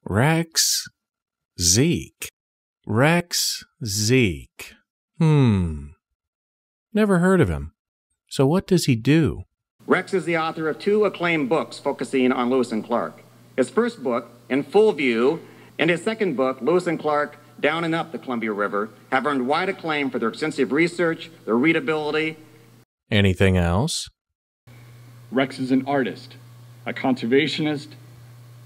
Rex Ziak. Rex Ziak. Never heard of him. So what does he do? Rex is the author of 2 acclaimed books focusing on Lewis and Clark. His first book, In Full View, and his second book, Lewis and Clark, Down and Up the Columbia River, have earned wide acclaim for their extensive research, their readability. Anything else? Rex is an artist, a conservationist,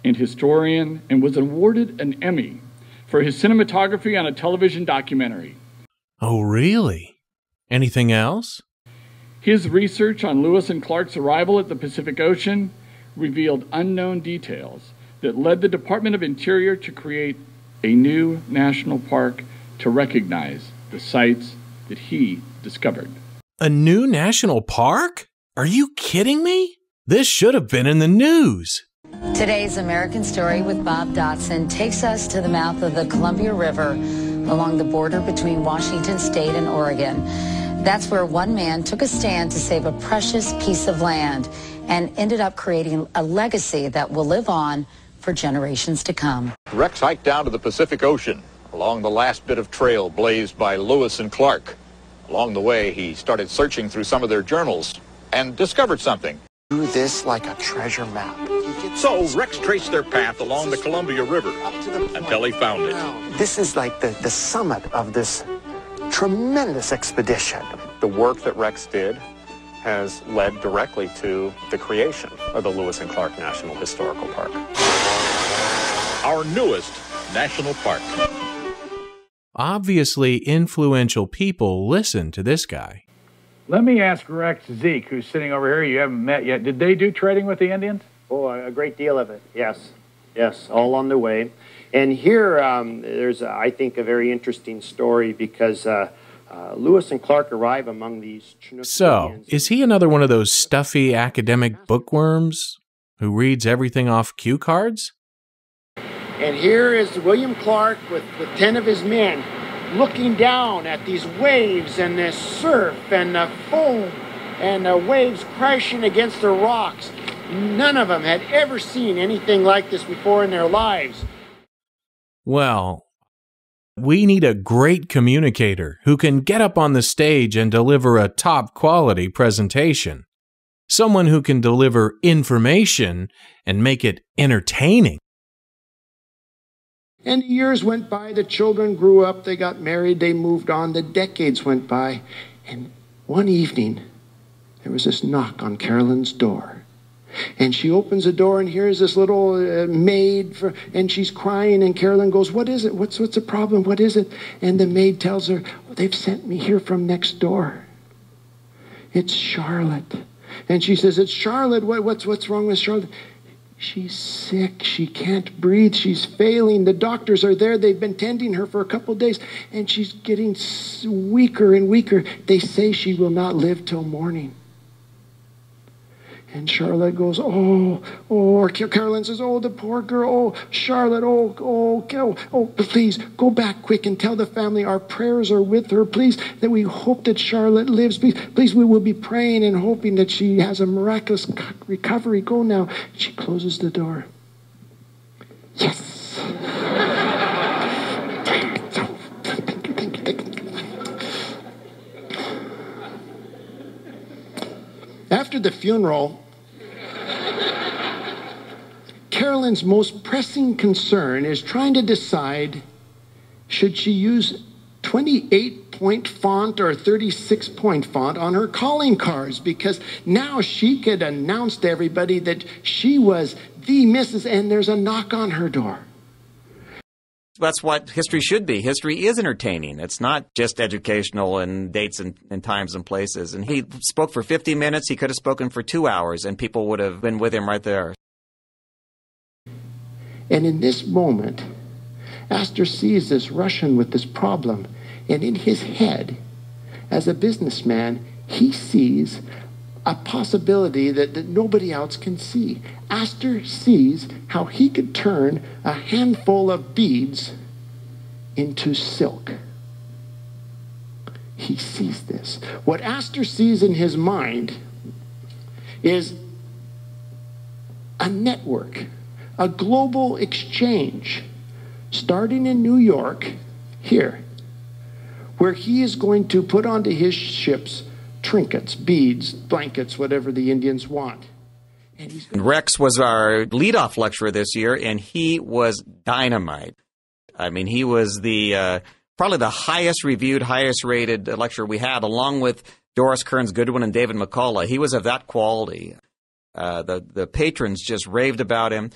and historian, and was awarded an Emmy for his cinematography on a television documentary. Oh, really? Anything else? His research on Lewis and Clark's arrival at the Pacific Ocean revealed unknown details that led the Department of Interior to create a new national park to recognize the sites that he discovered. A new national park? Are you kidding me? This should have been in the news. Today's American Story with Bob Dotson takes us to the mouth of the Columbia River along the border between Washington State and Oregon. That's where one man took a stand to save a precious piece of land and ended up creating a legacy that will live on for generations to come. Rex hiked down to the Pacific Ocean along the last bit of trail blazed by Lewis and Clark. Along the way, he started searching through some of their journals and discovered something. Do this like a treasure map. So Rex traced their path along the Columbia River until he found it. This is like the summit of this tremendous expedition. The work that Rex did has led directly to the creation of the Lewis and Clark National Historical Park. Our newest national park. Obviously, influential people listen to this guy. Let me ask Rex Ziak, who's sitting over here, you haven't met yet. Did they do trading with the Indians? Oh, a great deal of it, yes. Yes, all on the way. And here, there's, I think, a very interesting story because Lewis and Clark arrive among these Chinook So, Indians. is he another one of those stuffy academic bookworms who reads everything off cue cards? And here is William Clark with 10 of his men looking down at these waves and this surf and the foam and the waves crashing against the rocks. None of them had ever seen anything like this before in their lives. Well, we need a great communicator who can get up on the stage and deliver a top-quality presentation. Someone who can deliver information and make it entertaining. And the years went by, the children grew up, they got married, they moved on, the decades went by. And one evening, there was this knock on Carolyn's door. And she opens the door and here's this little maid, and she's crying, and Carolyn goes, "What is it? What's the problem? What is it?" And the maid tells her, "They've sent me here from next door. It's Charlotte." And she says, "It's Charlotte. What's wrong with Charlotte?" "She's sick. She can't breathe. She's failing. The doctors are there. They've been tending her for a couple of days, and she's getting weaker and weaker. They say she will not live till morning." And Charlotte goes, or Carolyn says, "Oh, the poor girl. Oh, Charlotte. Oh, please go back quick and tell the family our prayers are with her. Please, that we hope that Charlotte lives. Please, we will be praying and hoping that she has a miraculous recovery. Go now." She closes the door. Yes. Thank you. After the funeral, Carolyn's most pressing concern is trying to decide, should she use 28-point font or 36-point font on her calling cards, because now she could announce to everybody that she was the Mrs. and there's a knock on her door. That's what history should be. History is entertaining. It's not just educational and dates and times and places. And he spoke for 50 minutes. He could have spoken for 2 hours, and people would have been with him right there. And in this moment, Astor sees this Russian with this problem, and in his head, as a businessman, he sees a possibility that nobody else can see. Astor sees how he could turn a handful of beads into silk. He sees this. What Astor sees in his mind is a network a global exchange starting in New York, here, where he is going to put onto his ships trinkets, beads, blankets, whatever the Indians want. And Rex was our leadoff lecturer this year, and he was dynamite. I mean, he was the probably the highest reviewed, highest rated lecturer we had, along with Doris Kearns Goodwin and David McCullough. He was of that quality. The patrons just raved about him.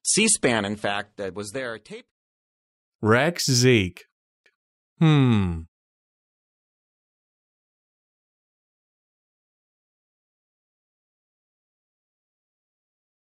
C-SPAN, in fact, was there. Rex Ziak.